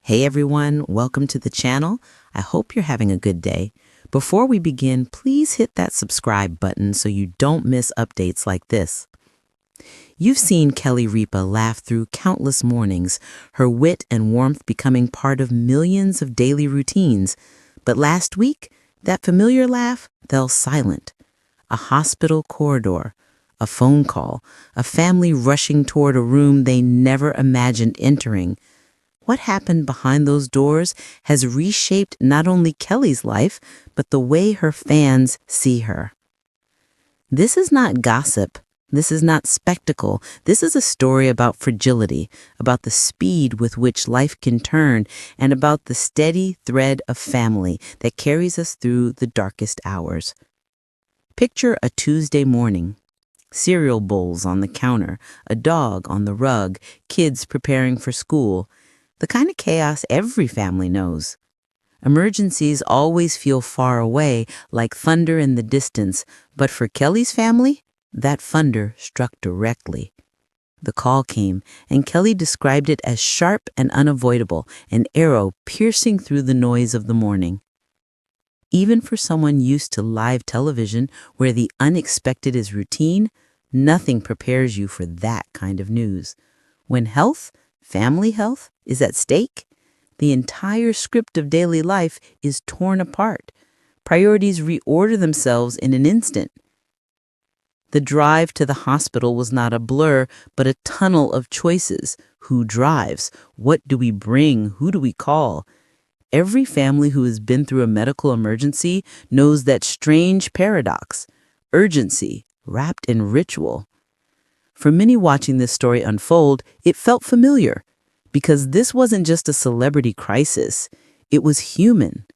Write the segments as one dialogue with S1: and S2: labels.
S1: Hey everyone, welcome to the channel. I hope you're having a good day. Before we begin, please hit that subscribe button so you don't miss updates like this. You've seen Kelly Ripa laugh through countless mornings, her wit and warmth becoming part of millions of daily routines. But last week, that familiar laugh fell silent. A hospital corridor, a phone call, a family rushing toward a room they never imagined entering. What happened behind those doors has reshaped not only Kelly's life, but the way her fans see her. This is not gossip. This is not spectacle. This is a story about fragility, about the speed with which life can turn, and about the steady thread of family that carries us through the darkest hours. Picture a Tuesday morning. Cereal bowls on the counter, a dog on the rug, kids preparing for school. The kind of chaos every family knows. Emergencies always feel far away, like thunder in the distance, but for Kelly's family, that thunder struck directly. The call came, and Kelly described it as sharp and unavoidable, an arrow piercing through the noise of the morning. Even for someone used to live television, where the unexpected is routine, nothing prepares you for that kind of news. When family health, is at stake, the entire script of daily life is torn apart. Priorities reorder themselves in an instant. The drive to the hospital was not a blur, but a tunnel of choices. Who drives? What do we bring? Who do we call? Every family who has been through a medical emergency knows that strange paradox: urgency wrapped in ritual. For many watching this story unfold, it felt familiar, because this wasn't just a celebrity crisis, it was human.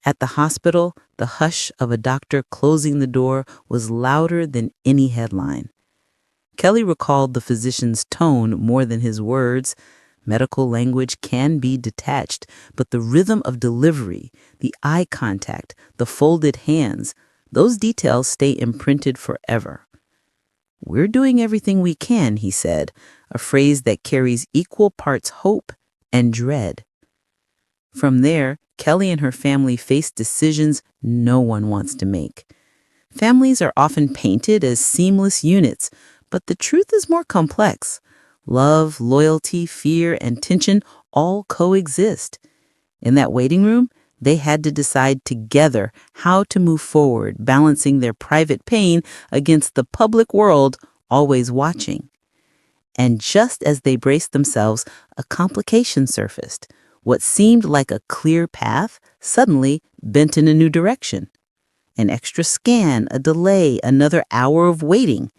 S1: At the hospital, the hush of a doctor closing the door was louder than any headline. Kelly recalled the physician's tone more than his words. Medical language can be detached, but the rhythm of delivery, the eye contact, the folded hands, those details stay imprinted forever. "We're doing everything we can," he said, a phrase that carries equal parts hope and dread. From there, Kelly and her family faced decisions no one wants to make. Families are often painted as seamless units, but the truth is more complex. Love, loyalty, fear, and tension all coexist. In that waiting room, they had to decide together how to move forward, balancing their private pain against the public world always watching. And just as they braced themselves, a complication surfaced. What seemed like a clear path suddenly bent in a new direction. An extra scan, a delay, another hour of waiting.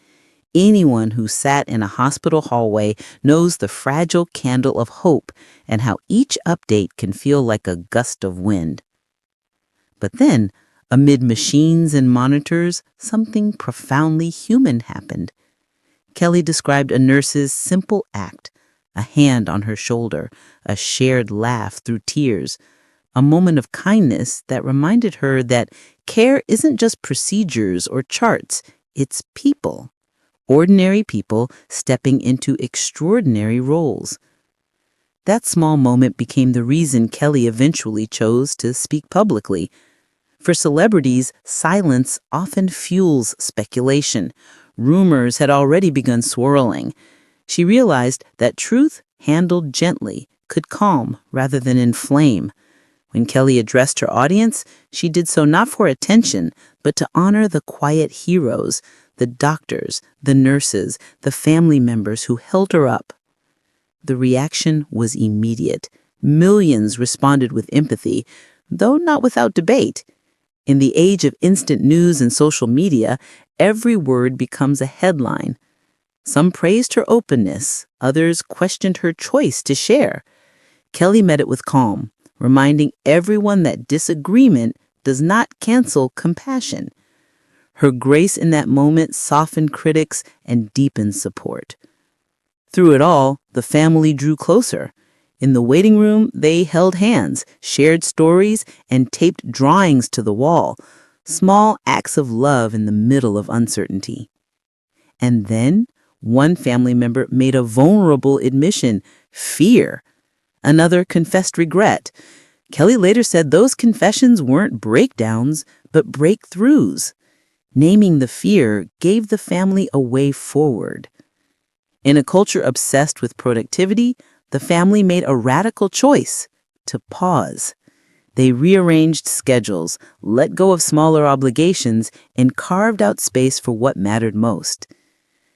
S1: Anyone who sat in a hospital hallway knows the fragile candle of hope and how each update can feel like a gust of wind. But then, amid machines and monitors, something profoundly human happened. Kelly described a nurse's simple act: a hand on her shoulder, a shared laugh through tears, a moment of kindness that reminded her that care isn't just procedures or charts, it's people. Ordinary people stepping into extraordinary roles. That small moment became the reason Kelly eventually chose to speak publicly. For celebrities, silence often fuels speculation. Rumors had already begun swirling. She realized that truth, handled gently, could calm rather than inflame. When Kelly addressed her audience, she did so not for attention, but to honor the quiet heroes, the doctors, the nurses, the family members who held her up. The reaction was immediate. Millions responded with empathy, though not without debate. In the age of instant news and social media, every word becomes a headline. Some praised her openness, others questioned her choice to share. Kelly met it with calm, reminding everyone that disagreement does not cancel compassion. Her grace in that moment softened critics and deepened support. Through it all, the family drew closer. In the waiting room, they held hands, shared stories, and taped drawings to the wall, small acts of love in the middle of uncertainty. And then, one family member made a vulnerable admission: fear. Another confessed regret. Kelly later said those confessions weren't breakdowns, but breakthroughs. Naming the fear gave the family a way forward. In a culture obsessed with productivity, the family made a radical choice to pause. They rearranged schedules, let go of smaller obligations, and carved out space for what mattered most.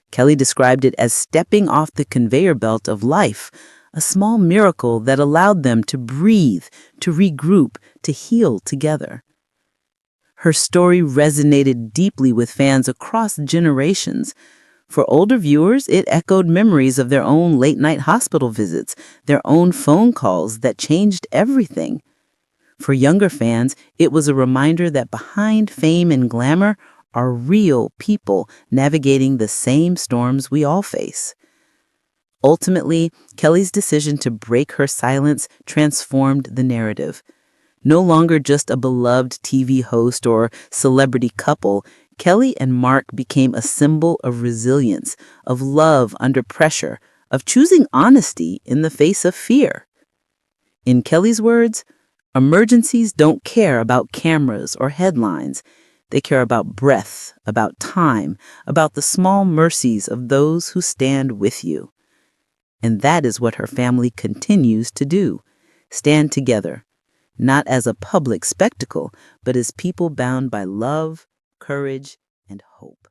S1: Kelly described it as stepping off the conveyor belt of life, a small miracle that allowed them to breathe, to regroup, to heal together. Her story resonated deeply with fans across generations. For older viewers, it echoed memories of their own late-night hospital visits, their own phone calls that changed everything. For younger fans, it was a reminder that behind fame and glamour are real people navigating the same storms we all face. Ultimately, Kelly's decision to break her silence transformed the narrative. No longer just a beloved TV host or celebrity couple, Kelly and Mark became a symbol of resilience, of love under pressure, of choosing honesty in the face of fear. In Kelly's words, emergencies don't care about cameras or headlines. They care about breath, about time, about the small mercies of those who stand with you. And that is what her family continues to do, stand together, not as a public spectacle, but as people bound by love, courage, and hope.